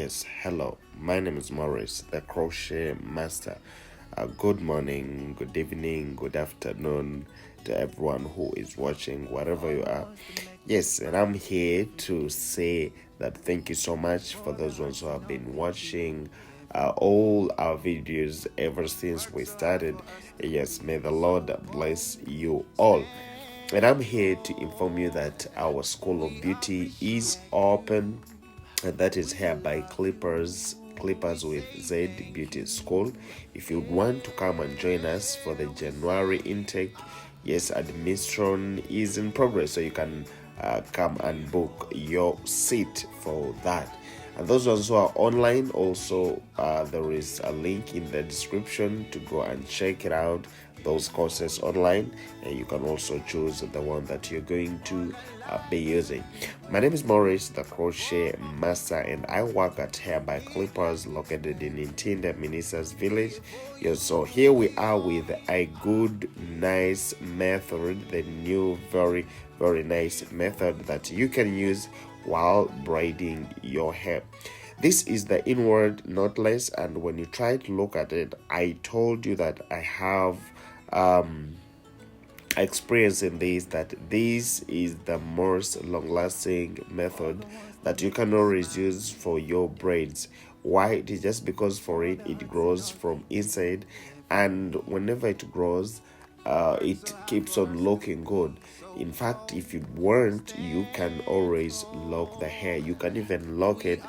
Yes, hello. My name is Maurice, the crochet master. Good morning, good evening, good afternoon to everyone who is watching, wherever you are. Yes, and I'm here to say that thank you so much for those ones who have been watching all our videos ever since we started. Yes, may the Lord bless you all. And I'm here to inform you that our School of Beauty is open, and that is Hair by Clippers with Z Beauty School. If you want to come and join us for the January intake, yes, admission is in progress, so you can come and book your seat for that. And those ones who are online, also there is a link in the description to go and check it out, those courses online, and you can also choose the one that you're going to be using. My name is Maurice, the crochet master, and I work at Hair by Clippers located in Intinda, Ministers Village. Yes, so here we are with a good, nice method, the new, very nice method that you can use while braiding your hair. This is the inward knotless, and when you try to look at it, I told you that I have experience in this, that this is the most long-lasting method that you can always use for your braids. Why? It is just because for it grows from inside, and whenever it grows, it keeps on looking good. In fact, if you want, you can always lock the hair. You can even lock it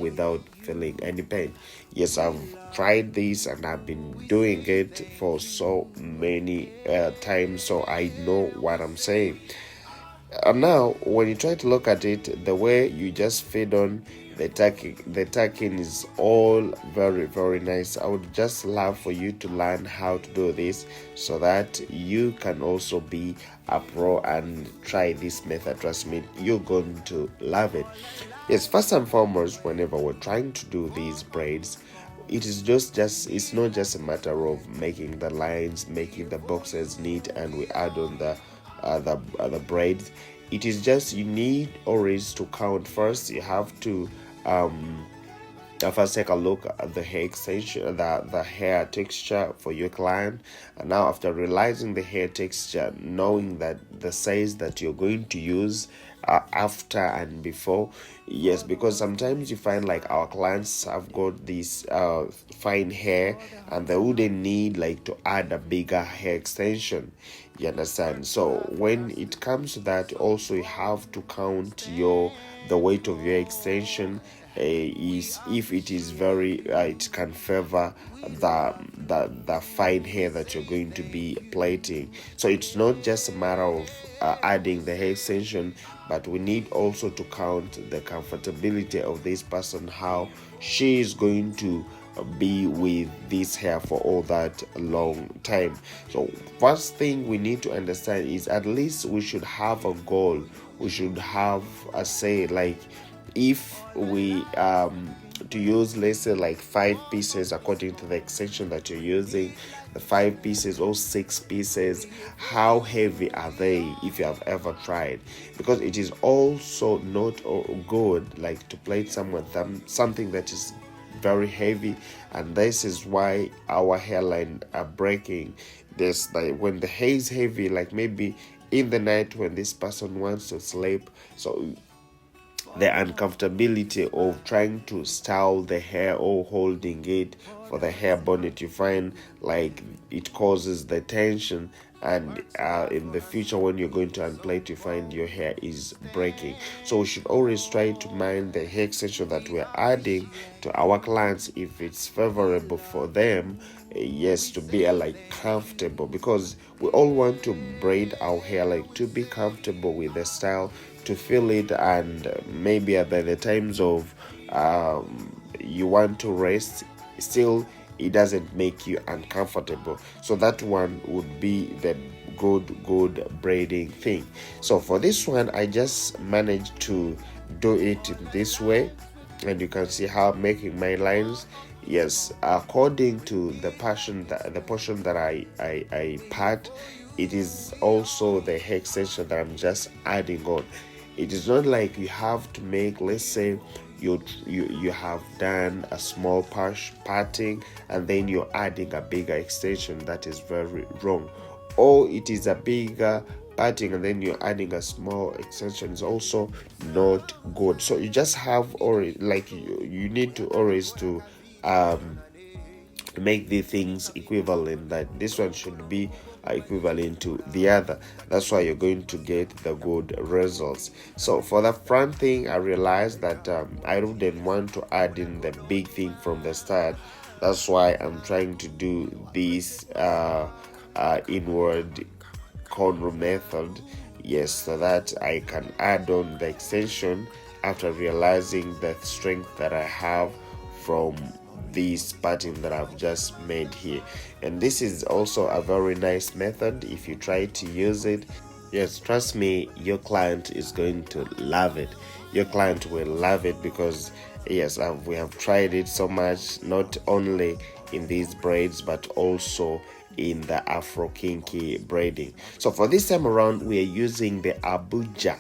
without feeling any pain. Yes, I've tried this and I've been doing it for so many times, so I know what I'm saying. Now, when you try to look at it, the way you just feed on the tacking is all very nice. I would just love for you to learn how to do this so that you can also be a pro and try this method. Trust me, you're going to love it. Yes, first and foremost, whenever we're trying to do these braids, it is it's not just a matter of making the lines, making the boxes neat, and we add on the braids. It is just, you need always to count. First, you have to first take a look at the hair extension, the hair texture for your client. And now, after realizing the hair texture, knowing that the size that you're going to use after and before, yes, because sometimes you find like our clients have got this fine hair and they wouldn't need like to add a bigger hair extension, you understand. So when it comes to that, also you have to count the weight of your extension. Is if it is very it can favor the fine hair that you're going to be plaiting. So it's not just a matter of adding the hair extension, but we need also to count the comfortability of this person, how she is going to be with this hair for all that long time. So first thing we need to understand is, at least we should have a goal. We should have a say, like if we to use, let's say, like 5 pieces according to the extension that you're using, the 5 pieces or 6 pieces, how heavy are they, if you have ever tried? Because it is also not good like to plait something that is very heavy, and this is why our hairline are breaking. This, like when the hair is heavy, like maybe in the night when this person wants to sleep, so the uncomfortability of trying to style the hair or holding it for the hair bonnet, you find like it causes the tension, and in the future when you're going to unplait, you find your hair is breaking. So we should always try to mind the hair extension that we're adding to our clients, if it's favorable for them, yes, to be like comfortable, because we all want to braid our hair like to be comfortable with the style, to feel it, and maybe at the times of you want to rest, still it doesn't make you uncomfortable. So that one would be the good braiding thing. So for this one, I just managed to do it in this way, and you can see how I'm making my lines. Yes, according to the portion that I part, it is also the hair extension that I'm just adding on. It is not like you have to make, let's say you have done a small parting and then you're adding a bigger extension. That is very wrong. Or it is a bigger parting and then you're adding a small extension, is also not good. So you just have, or like you need to always to make the things equivalent, that this one should be equivalent to the other. That's why you're going to get the good results. So for the front thing, I realized that I wouldn't want to add in the big thing from the start. That's why I'm trying to do this inward corner method, yes, so that I can add on the extension after realizing the strength that I have from this pattern that I've just made here. And this is also a very nice method. If you try to use it, yes, trust me, your client is going to love it. Your client will love it, because yes, we have tried it so much, not only in these braids but also in the Afro kinky braiding. So for this time around, we are using the Abuja,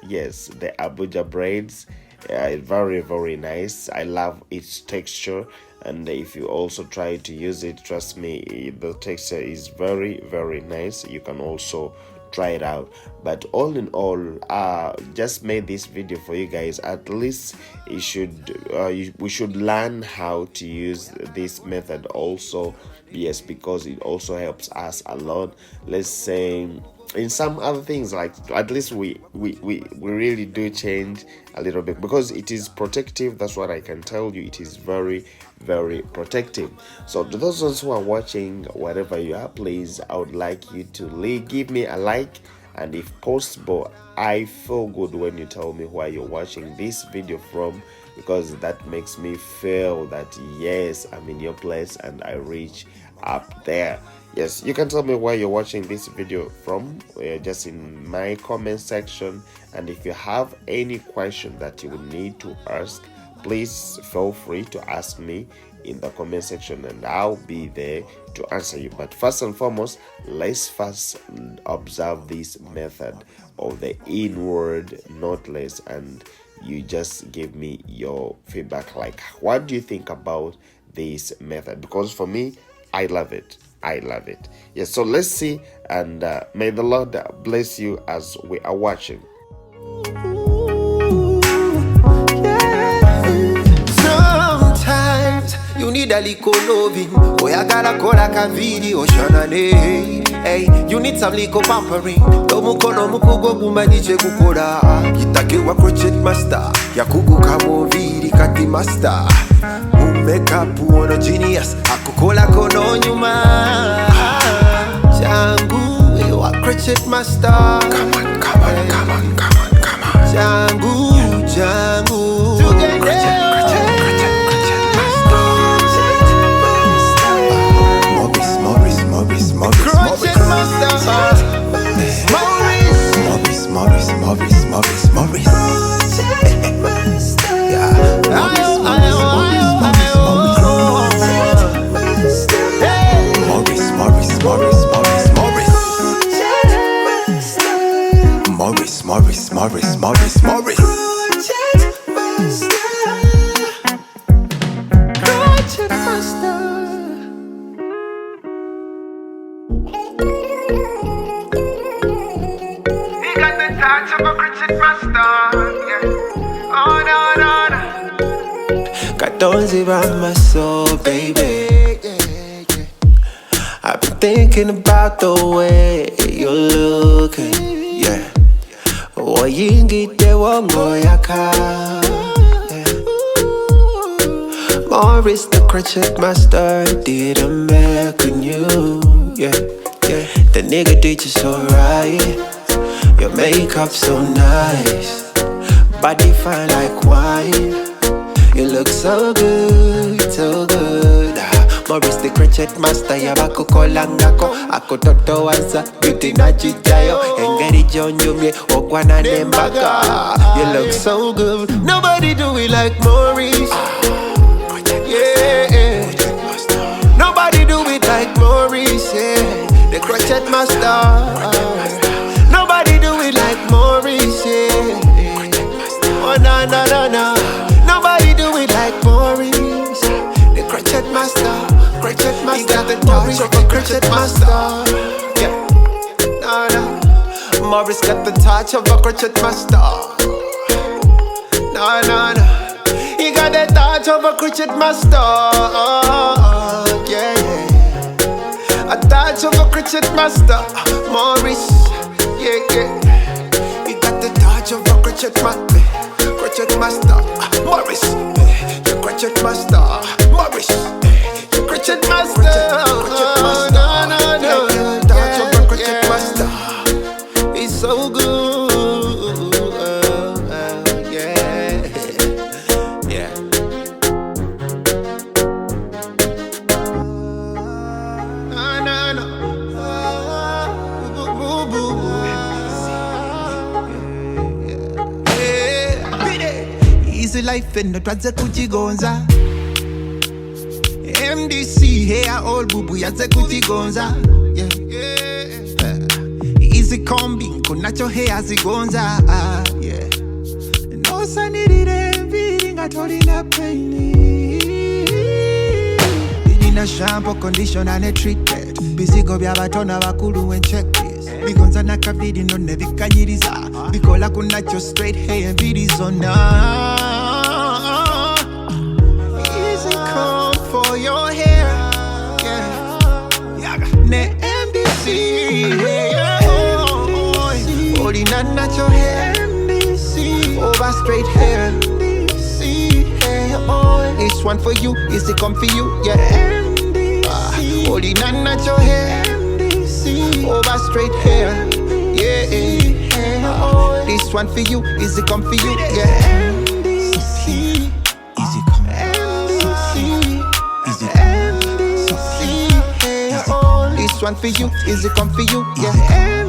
yes, the Abuja braids. Very, very nice. I love its texture, and if you also try to use it, trust me, the texture is very, very nice. You can also try it out. But all in all, just made this video for you guys. At least we should learn how to use this method also, yes, because it also helps us a lot. Let's say in some other things, like at least we really do change a little bit, because it is protective. That's what I can tell you. It is very, very protective. So to those ones who are watching, wherever you are, please, I would like you to give me a like, and if possible, I feel good when you tell me where you're watching this video from, because that makes me feel that yes, I'm in your place and I reach up there. Yes, you can tell me where you're watching this video from, just in my comment section. And if you have any question that you would need to ask, please feel free to ask me in the comment section, and I'll be there to answer you. But first and foremost, let's first observe this method of the inward knotless, and you just give me your feedback. Like, what do you think about this method? Because for me, I love it. I love it. Yes, so let's see, and may the Lord bless you as we are watching. Sometimes you need a little loving. Oh, I gotta call like a video, Shanane. Hey, you need some little pampering. Tomuko no mukugo bumaniche kukora. Kitake wa crochet master. Yakugu kamo viri kati master. Makeup uono genius. Akukola kono nyuma. Jangu, wa crochet master. Come on, come on, come on, come on, come on. Jangu, Jangu. Crochet Morris. Katonzi by my soul, baby. I've been thinking about the way you're looking, yeah. Oyingite wongo yaka, Morris the crochet master did a make on you, yeah. The nigga did you so right. Your makeup so nice, body fine like wine. You look so good, so good. Morris the crochet master, yabako kolangako. Ako toto wansa, beauty na chichayo. Engeri jonjumye, okwana nembaga. You look so good, nobody do it like Morris. Yeah, nobody do it like Morris, yeah. The crochet master. Nobody do it like Morris, yeah. Oh, no. Nobody got the touch of a crochet master. Yeah, no, no. Morris got the touch of a crochet master. No, no, no. He got the touch of a crochet master. Yeah, yeah. A touch of a crochet master. Morris, yeah, yeah. He got the touch of a crochet master. Crochet master. Morris, your crochet master. Morris, your crochet master. Crochet master. No, no, no. Touch of a crochet master. He's so good. Life and twaze kuchigonza MDC hair all bubu yaze kuchigonza easy combing kunacho hair zigonza yeah no sanirire mbiri ngatolina pain ina shampoo conditioner and treatment bisigo byabatona bakulu and check this bigonza nakabidi none bikanyiriza bikola kunacho straight hair mbiri zona for your hair, yeah. Ne MDC, yeah. Holding on natural hair, MDC. Over straight hair, MDC. Hair oil. This one for you, is it come for you, yeah. MDC. Holding on natural hair, MDC. Over straight hair, yeah. Hair oil. This one for you, is it come for you, yeah. MDC. Easy come. This one for you, is it come for you? Yeah.